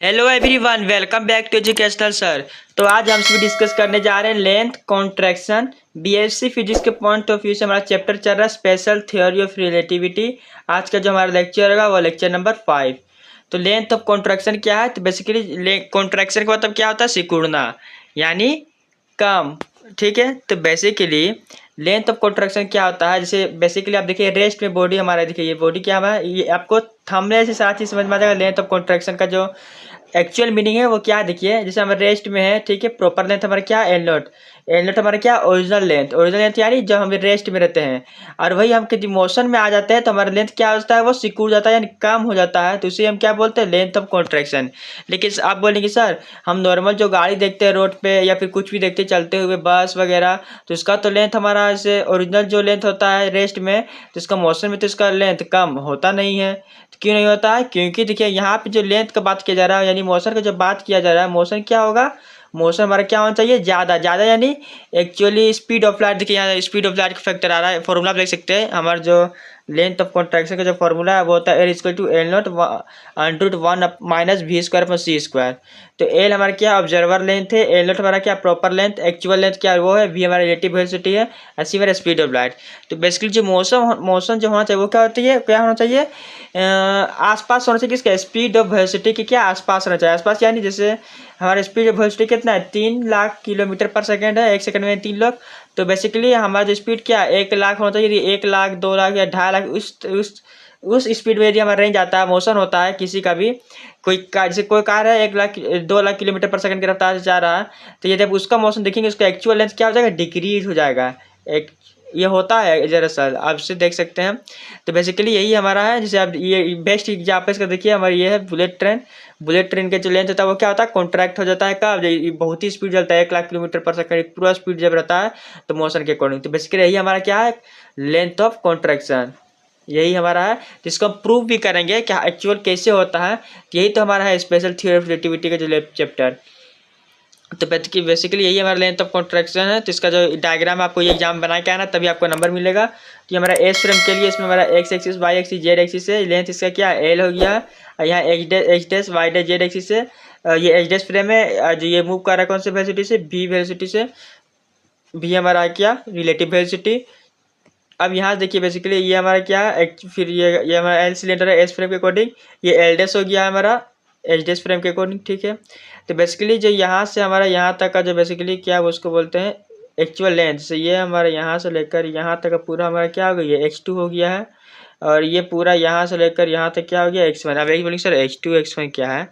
Hello everyone, welcome back to educational sir. तो आज हम सभी डिस्कस करने जा रहे हैं लेंथ कॉन्ट्रैक्शन। बीएससी फिजिक्स के पॉइंट ऑफ व्यू से हमारा चैप्टर चल रहा है स्पेशल थ्योरी ऑफ रिलेटिविटी। आज का जो हमारा लेक्चर होगा वो लेक्चर नंबर 5। तो लेंथ ऑफ कॉन्ट्रैक्शन क्या है? तो बेसिकली कॉन्ट्रैक्शन का मतलब क्या होता है? सिकुड़ना यानी कम। ठीक है, तो बेसिकली लेंथ ऑफ कॉन्ट्रैक्शन क्या होता है? जैसे बेसिकली आप देखिए रेस्ट में बॉडी हमारा, देखिए ये बॉडी क्या है, ये आपको थंबनेल से साथ ही समझ में आ जाएगा। लेंथ ऑफ कॉन्ट्रैक्शन का जो एक्चुअल मीनिंग है वो क्या है, देखिए जैसे हम रेस्ट में है, ठीक है, प्रॉपर लेंथ हमारा क्या एल नोट। एल नोट हमारा क्या ओरिजिनल लेंथ यानी जब हम रेस्ट में रहते हैं, और वही हम किसी मोशन में आ जाते हैं तो हमारा लेंथ क्या होता है, वो सिकुड़ जाता है यानी कम हो जाता है, तो इसे हम क्या बोलते हैं? Length of contraction. लेकिन आप बोलेंगे सर हम नॉर्मल जो गाड़ी देखते हैं रोड पे या फिर कुछ भी देखते हैं चलते हुए बस वगैरह, तो इसका तो लेंथ हमारा जैसे ओरिजिनल जो लेंथ होता है रेस्ट में, तो इसका मोशन में तो इसका लेंथ कम होता नहीं है। तो क्यों नहीं होता है? क्योंकि देखिए यहाँ पे जो लेंथ का बात किया जा रहा है यानी मोशन का जब बात किया जा रहा है, मोशन क्या होगा? मोशन हमारा क्या होना चाहिए? ज़्यादा ज़्यादा यानी एक्चुअली स्पीड ऑफ लाइट। देखिए यहाँ स्पीड ऑफ लाइट का फैक्टर आ रहा है, फॉर्मूला आप देख सकते हैं। हमारा जो लेंथ ऑफ कॉन्ट्रैक्शन का जो फॉर्मूला है वो होता है L equal to L naught under 1 minus v square पर सी स्क्वायर। तो एल हमारा क्या ऑब्जर्वर लेंथ है, एल नॉट हमारा क्या प्रॉपर लेंथ, एक्चुअल लेंथ क्या वो है, वी हमारा रिलेटिव वेलोसिटी है, सी हमारा स्पीड ऑफ लाइट। तो बेसिकली जो मोशन जो होना चाहिए वो क्या होती है, क्या होना चाहिए? आसपास होना चाहिए किसका? स्पीड ऑफ वेलोसिटी के क्या आसपास होना चाहिए। आसपास यानी जैसे हमारा स्पीड ऑफ वेलोसिटी कितना है? 3,00,000 किलोमीटर पर सेकेंड है, 1 सेकंड में 3 लाख। तो बेसिकली हमारा जो स्पीड क्या है 1,00,000 होना चाहिए। 1,00,000 2,00,000 या 2.5 लाख उस स्पीड में यदि हमारा रेंज आता है, मोशन होता है किसी का भी, कोई कार जैसे कोई कार है 1,00,000 2,00,000 किलोमीटर पर सेकंड की रफ्तार से जा रहा है, तो ये जब उसका मोशन देखेंगे उसका एक्चुअल लेंथ क्या हो जाएगा? डिक्रीज हो जाएगा। एक ये होता है दरअसल, आप इसे देख सकते हैं। तो बेसिकली यही हमारा है। जैसे आप ये बेस्ट एग्जाम्पल इसका देखिए, हमारी ये है बुलेट ट्रेन। बुलेट ट्रेन का जो लेंथ होता है वो क्या होता है? कॉन्ट्रैक्ट हो जाता है कब? जब ये बहुत ही स्पीड चलता है 1,00,000 किलोमीटर पर सेकंड, पूरा स्पीड जब रहता है तो मोशन के अकॉर्डिंग। तो बेसिकली यही हमारा क्या है? लेंथ ऑफ कॉन्ट्रैक्शन यही हमारा है, जिसको हम प्रूव भी करेंगे कि एक्चुअल कैसे होता है। यही तो हमारा है स्पेशल थ्योरी ऑफ रिलेटिविटी का जो चैप्टर। तो बेसिकली यही हमारा लेंथ ऑफ कॉन्ट्रैक्शन है। तो इसका जो डायग्राम आपको ये एग्जाम बना के आना तभी आपको नंबर मिलेगा। तो ये हमारा एस फ्रेम के लिए इसमें हमारा x axis y axis z axis है, लेंथ इसका क्या है? एल हो गया। और यहाँ H dash y dash z axis है। ये एच डैश फ्रेम है जो ये मूव कर रहा है कौन से वेलोसिटी से? वी वेलोसिटी से। वी हमारा क्या? Relative velocity. अब यहाँ देखिए बेसिकली ये हमारा क्या है, फिर ये हमारा एल सिलेंडर है एस फ्रेम के अकॉर्डिंग। ये एल डैश हो गया हमारा एच डैश फ्रेम के अकॉर्डिंग, ठीक है। तो बेसिकली जो यहाँ से हमारा यहाँ तक का जो बेसिकली क्या है उसको बोलते हैं एक्चुअल लेंथ। से ये हमारा यहाँ से लेकर यहाँ तक का पूरा हमारा क्या हो गया? x2 हो गया है। और ये पूरा यहाँ से लेकर यहाँ तक क्या हो गया? x1। अब एक बोलेंगे सर x2 x1 क्या है?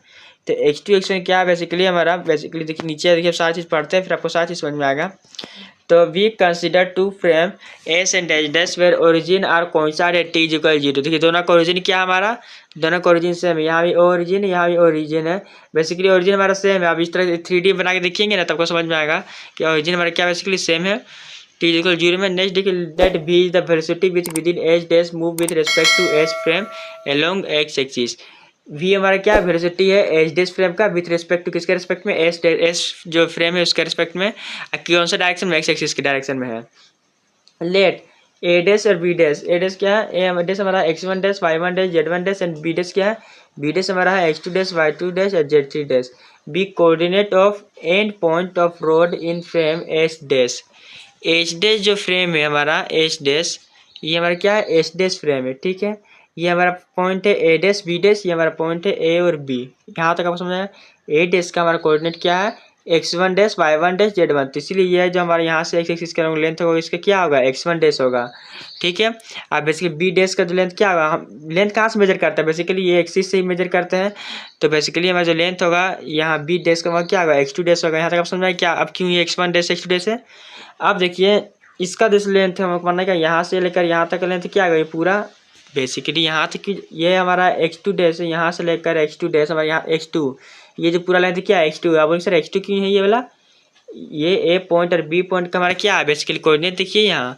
तो x2 x1 क्या है? बेसिकली हमारा बेसिकली देखिए नीचे देखिए सारी चीज़ पढ़ते हैं फिर आपको सारी चीज़ समझ में आएगा। तो we consider two frame S and H dash where origin are coincide at t equal 0। देखिए दोनों का ओरिजिन क्या हमारा? दोनों का ओरिजिन सेम है। यहाँ भी ओरिजिन यहाँ भी ओरिजिन है। बेसिकली ओरिजिन हमारा सेम है। अब इस तरह 3D बना के देखेंगे ना तब आपको समझ में आएगा कि ओरिजिन हमारा क्या बेसिकली सेम है। टी इक्वल 0 में नेक्स्ट देखिए that v is the velocity which with in H dash move with respect to S frame along x axis. V हमारा क्या वेलोसिटी है एच डैश फ्रेम का विथ रिस्पेक्ट टू किसके respect में? S जो frame है उसके रिस्पेक्ट में। कौन सा डायरेक्शन में? एक्स एक्सिस के डायरेक्शन में है। लेट ए डैश और बी डैश, ए डैश क्या है? ए डैश हमारा x1 dash y1 dash z1 dash and B dash क्या है? बी डैश हमारा है x2 डैश y2 डैश और z3 dash. B coordinate of end point of rod in frame H dash. H dash जो frame है हमारा H dash, ये हमारा क्या है? एच डैश फ्रेम है, ठीक है। ये हमारा पॉइंट है ए डैश बी डैश, ये हमारा पॉइंट है ए और बी। यहाँ तक आपको समझ आया? ए डैश का हमारा कोऑर्डिनेट क्या है? x1 dash y1 dash z1। तो इसीलिए ये जो हमारे यहाँ से एक्स एक्सिस का लेंथ होगा इसका क्या होगा? x1 डैश होगा, ठीक है। अब बेसिकली बी डैश का जो लेंथ क्या होगा? हम लेंथ कहाँ से मेजर करते हैं? बेसिकली ये एक्सिस से ही मेजर करते हैं। तो बेसिकली हमारा जो लेंथ होगा यहाँ बी डैश का क्या होगा? x2 डैश होगा। यहाँ तक आप समझ में क्या? अब क्यों ये x1 डैश x2 डैश है? अब देखिए इसका जो लेंथ है हमको मानने का यहाँ से लेकर यहाँ तक का लेंथ क्या होगा? ये पूरा बेसिकली यहाँ तक ये हमारा x2 डैश है, यहाँ से लेकर x2 डैश हमारा यहाँ x2, ये जो पूरा लेंथ क्या है? x2। अब सर x2 क्यों है ये वाला? ये ए पॉइंट और बी पॉइंट का हमारा क्या है? बेसिकली कोऑर्डिनेट देखिए यहाँ।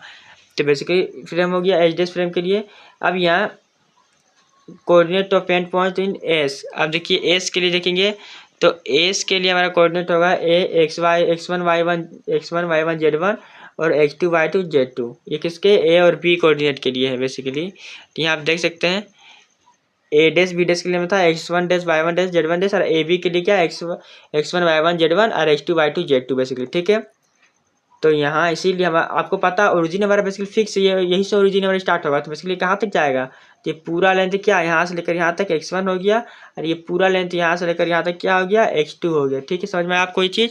तो बेसिकली फ्रेम हो गया एच डैश फ्रेम के लिए। अब यहाँ coordinate of end point in S. अब देखिए एस के लिए देखेंगे तो एस के लिए हमारा कोऑर्डिनेट होगा ए x1 y1 z1 और x2 y2 z2। ये किसके? ए और बी कोऑर्डिनेट के लिए है बेसिकली। तो यहाँ आप देख सकते हैं ए डैश बी डैश के लिए में था x1 dash y1 dash z1 dash, और ए बी के लिए क्या x1 y1 z1 और x2 y2 z2 बेसिकली, ठीक है। तो यहाँ इसीलिए हम आपको पता ओरिजिन हमारा बेसिकली फिक्स, ये यही से ओरिजिन हमारा स्टार्ट होगा। तो बेसिकली कहाँ तक जाएगा, ये पूरा लेंथ क्या यहाँ से लेकर यहाँ तक x1 हो गया, और ये पूरा लेंथ यहाँ से लेकर यहाँ तक क्या हो गया x2 हो गया, ठीक है। समझ में आपको ये चीज़।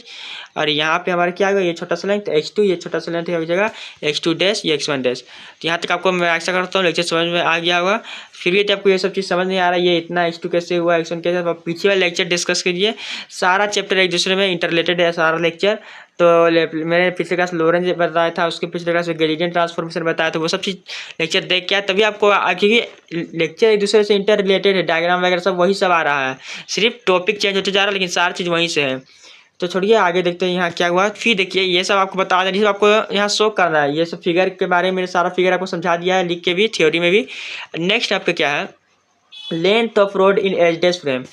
और यहाँ पे हमारा क्या होगा, ये छोटा सा लेंथ x2, ये छोटा सा लेंथ हो जाएगा x2 डैश, ये x1 डैश। तो यहाँ तक आपको मैं आशा करता हूँ लेक्चर समझ में आ गया होगा। फिर भी आपको ये सब चीज़ समझ नहीं आ रहा है, ये इतना x2 कैसे हुआ, x1 कैसे, आप पीछे वाले लेक्चर डिस्कस कीजिए। सारा चैप्टर एक दूसरे में इंटरलेटेड है सारा लेक्चर। तो मैंने पिछले क्लास लोरेंज बताया था, उसके पिछले क्लास में ग्रेडियंट ट्रांसफॉर्मेशन बताया था, वो सब चीज़ लेक्चर देख के आया, तभी आपको क्योंकि लेक्चर एक दूसरे से इंटर रिलेटेड है, डायग्राम वगैरह सब वही सब आ रहा है, सिर्फ टॉपिक चेंज होते जा रहा है, लेकिन सारी चीज़ वहीं से है। तो छोड़िए आगे देखते हैं यहाँ क्या हुआ। फिर देखिए ये सब आपको बता दें, सब आपको यहाँ शो करना है, ये सब फिगर के बारे में सारा फिगर आपको समझा दिया है लिख के भी, थ्योरी में भी। नेक्स्ट आपका क्या है, length of rod in H dash frame.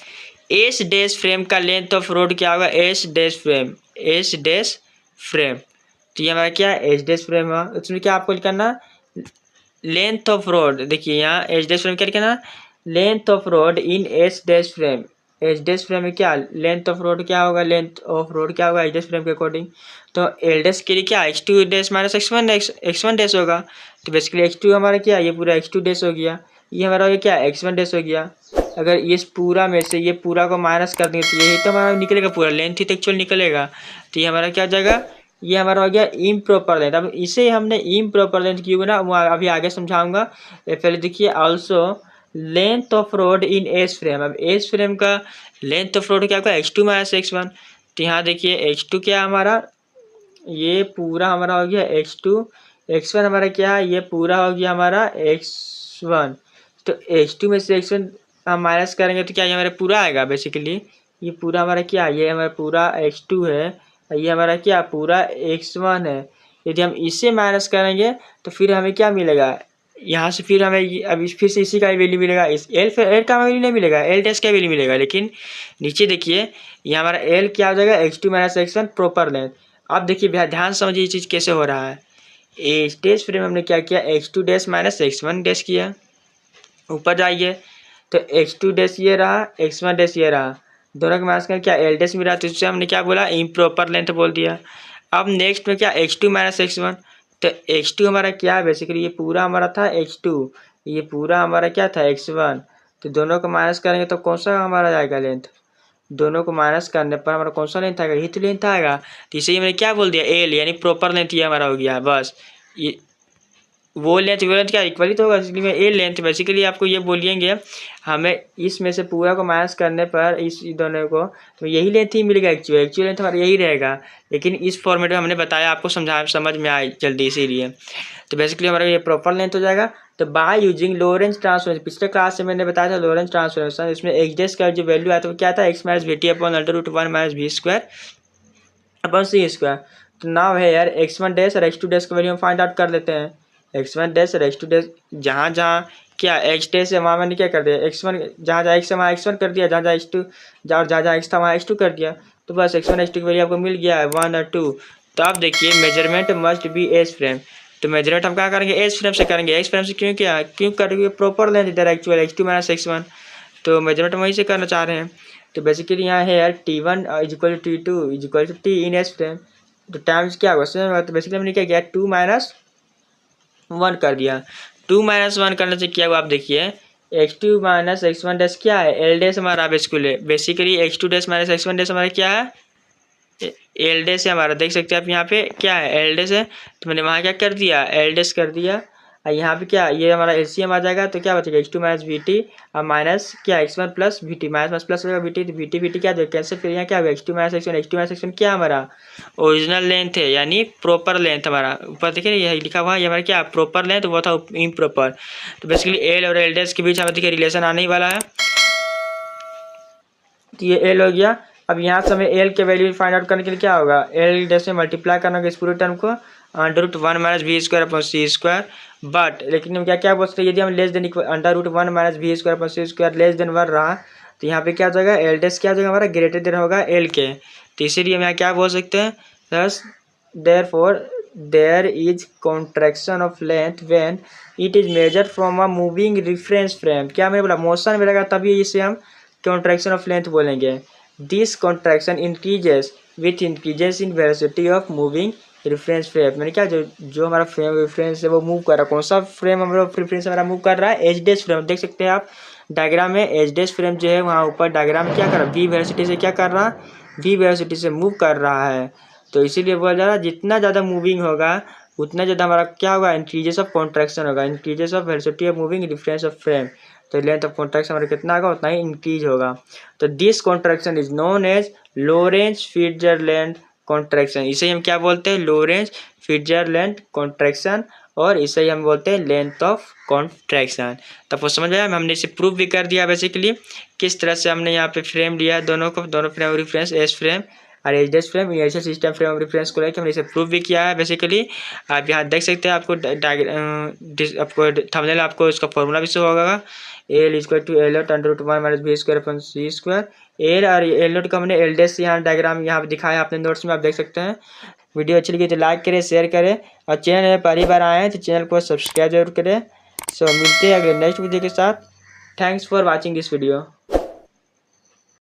S dash frame का लेंथ ऑफ रोड क्या होगा, S dash frame, S dash frame. तो ये हमारा क्या है, एच डैश फ्रेम है। उसमें क्या आपको लिखना, लेंथ ऑफ रोड, देखिए यहाँ एच डैश फ्रेम क्या लिखना, length of rod in H dash frame. H dash frame में क्या लेंथ ऑफ रोड क्या होगा, लेंथ ऑफ रोड क्या होगा एच डैश फ्रेम के अकॉर्डिंग। तो एल डैश के लिए क्या x2 dash minus x1 dash होगा। तो बेसिकली x2 हमारा क्या, ये पूरा x2 डैश हो गया, ये हमारा हो गया क्या x1 डैश हो गया। अगर इस पूरा में से ये पूरा को माइनस कर देंगे तो यही तो हमारा निकलेगा, पूरा लेंथ ही तो एक्चुअल निकलेगा। तो ये हमारा क्या हो जाएगा, ये हमारा हो गया इम्प्रॉपर लेंथ। अब इसे हमने इम्प्रॉपर लेंथ क्यों ना, वो अभी आगे समझाऊंगा। पहले देखिए also length of rod in S frame. अब एस फ्रेम का लेंथ ऑफ रोड क्या होगा, x2 माइनस x1। तो यहाँ देखिए x2 क्या हमारा, ये पूरा हमारा हो गया x2, x1 हमारा क्या है, ये पूरा हो गया हमारा x1। तो x2 में से x1 हम माइनस करेंगे तो क्या ये हमारा पूरा आएगा, बेसिकली ये पूरा हमारा क्या, ये हमारा पूरा x2 है, ये हमारा क्या पूरा x1 है। यदि हम इसे माइनस करेंगे तो फिर हमें क्या मिलेगा, यहाँ से फिर हमें अब फिर से इसी का वैल्यू मिलेगा, इस एल का वैल्यू नहीं मिलेगा, एल डैश का वैल्यू मिलेगा। लेकिन नीचे देखिए ये हमारा एल क्या हो जाएगा, x2 minus x1 proper length. अब देखिए भैया ध्यान समझिए ये चीज़ कैसे हो रहा है। ए स्टेज फ्रेम हमने क्या किया, x2 dash minus x1 dash किया, ऊपर जाइए तो x2 डैश ये रहा, x1 डैश ये रहा, दोनों के माइनस का क्या एल डैश मिला, तो इससे हमने क्या बोला, इम्प्रॉपर लेंथ बोल दिया। अब नेक्स्ट में क्या x2 माइनस x1, तो x2 हमारा क्या है, बेसिकली ये पूरा हमारा था x2, ये पूरा हमारा क्या था x1। तो दोनों को माइनस करेंगे तो कौन सा हमारा जाएगा लेंथ, दोनों को माइनस करने पर हमारा कौन सा लेंथ आएगा, यही तो लेंथ आएगा। तो इसे मैंने क्या बोल दिया, एल, यानी प्रॉपर लेंथ ये हमारा हो गया। बस ये वो लेंथ क्या इक्वली तो होगा, इसलिए मैं ए लेंथ बेसिकली आपको ये बोलिएंगे, हमें इसमें से पूरा को माइनस करने पर इस दोनों को तो यही लेंथ ही मिलेगा, एक्चुअल लेंथ हमारा यही रहेगा। लेकिन इस फॉर्मेट में हमने बताया आपको समझ में आए जल्दी, इसीलिए तो बेसिकली हमारा ये प्रॉपर लेंथ हो जाएगा। तो बाय यूजिंग लोरेंज ट्रांसफॉर्मेशन, पिछले क्लास से मैंने बताया था लोरेंज ट्रांसफॉर्मेशन, इसमें एक्स डैश का जो वैल्यू आया था वो क्या था, x minus v t upon √1 minus v square upon c square. तो नाउ है यार x1 डैश और x2 डैश का वैल्यू हम फाइंड आउट कर लेते हैं। x1 डैश और x2 डैश, जहाँ जहाँ क्या x डैश है वहाँ मैंने क्या कर दिया, x1 जहाँ जहाँ x है वहाँ x1 कर दिया, जहाँ जहाँ x2 जहाँ जहाँ x था वहाँ x2 कर दिया। तो बस x1 x2 की वैल्यू आपको मिल गया है 1 और 2। तो आप देखिए measurement must be S frame. तो मेजरमेंट हम कहाँ करेंगे, एस फ्रेम से करेंगे। एक्स फ्रेम से क्यों करेंगे, प्रॉपर लेंथ इधर एक्चुअल x2 माइनस x1, तो मेजरमेंट हम वहीं से करना चाह रहे हैं। तो बेसिकली यहाँ है यार T1 is equal to T2 is equal to T in S frame. तो टाइम्स क्या होगा, तो बेसिकली हमने क्या किया, 2 माइनस 1 कर दिया। 2 माइनस 1 करने से क्या हुआ, आप देखिए x2 माइनस x1 डैश क्या है, एल डैश हमारा basically x2 dash minus x1 dash हमारा क्या है, एल डैश है हमारा। देख सकते हैं आप यहाँ पे क्या है, एल डैश है, तो मैंने वहाँ क्या कर दिया, एल डैश कर दिया। और यहाँ पे क्या, ये हमारा एलसीएम आ जाएगा, तो क्या बचेगा x2 माइनस वी टी और माइनस क्या x1 plus we T, minus plus होगा वी टी, तो वी टी क्या जाएगा कैंसिल, फिर यहाँ क्या होगा x2 माइनस x1 क्या हमारा ओरिजिनल लेंथ है, यानी प्रॉपर लेंथ हमारा। ऊपर देखिए यही लिखा हुआ है, ये हमारा क्या प्रॉपर लेंथ, वो था इम्प्रॉपर। तो बेसिकली एल और एल डैश के बीच हमें देखिए रिलेशन आने ही वाला है। तो ये एल हो गया। अब यहाँ से हमें एल के वैल्यू फाइंड आउट करने के लिए क्या होगा, एल डैश में मल्टीप्लाई करना होगा इस पूरे टर्म को √1 minus v square upon c square. But लेकिन हम क्या बोलते हैं, यदि हम less than √1 minus v square upon c square less than 1 रहा, तो यहाँ पे क्या हो जाएगा, एल डैश क्या हो जाएगा हमारा ग्रेटर देन होगा एल के। तो इसीलिए हम यहाँ क्या बोल सकते हैं, thus therefore there is contraction of length when it is measured from a moving reference frame. क्या मैंने बोला, मोशन में रहेगा तभी इसे हम कॉन्ट्रैक्शन ऑफ लेंथ बोलेंगे। This contraction increases with increases in velocity of moving reference frame. मैंने क्या, जो हमारा फ्रेम रेफरेंस है वो मूव कर रहा है, कौन सा फ्रेम हमारा रेफरेंस हमारा मूव कर रहा है, एच डैश फ्रेम। देख सकते हैं आप डायग्राम में, एच डैश फ्रेम जो है वहाँ ऊपर डायग्राम में क्या कर रहा है, वी वेलोसिटी से क्या कर रहा है, वी वेलोसिटी से मूव कर रहा है। तो इसीलिए बोला जा रहा है जितना ज़्यादा मूविंग होगा उतना ज़्यादा हमारा क्या होगा, इंक्रीजेस ऑफ कॉन्ट्रैक्शन होगा, increases of velocity of moving reference of frame. तो लेंथ ऑफ कॉन्ट्रैक्शन हमारा कितना होगा, उतना ही इंक्रीज होगा। तो this contraction is known as Lorentz Fitzgerald contraction. इसे हम क्या बोलते हैं, लोरेंज फिट्जरलैंड कॉन्ट्रैक्शन, और इसे हम बोलते हैं लेंथ ऑफ कॉन्ट्रैक्शन। तो आपको समझ आया, हमने इसे प्रूव भी कर दिया बेसिकली किस तरह से हमने यहाँ पे फ्रेम लिया है, दोनों फ्रेम रेफरेंस एस फ्रेम और H dash frame inertial system frame reference को लेकर हमने इसे प्रूव भी किया है बेसिकली। आप यहाँ देख सकते हैं, आपको थंबनेल आपको इसका फॉर्मूला भी शो होगा, L equal to L naught under root 1 minus v square upon c square. L और एल नॉट का हमने एल डैश यहाँ डायग्राम यहाँ दिखाया अपने नोट्स में, आप देख सकते हैं। वीडियो अच्छी लगी तो लाइक करें, शेयर करें, और चैनल में पहली बार आए हैं तो चैनल को सब्सक्राइब जरूर करें। सो मिलते हैं अगले नेक्स्ट वीडियो के साथ। Thanks for watching this video.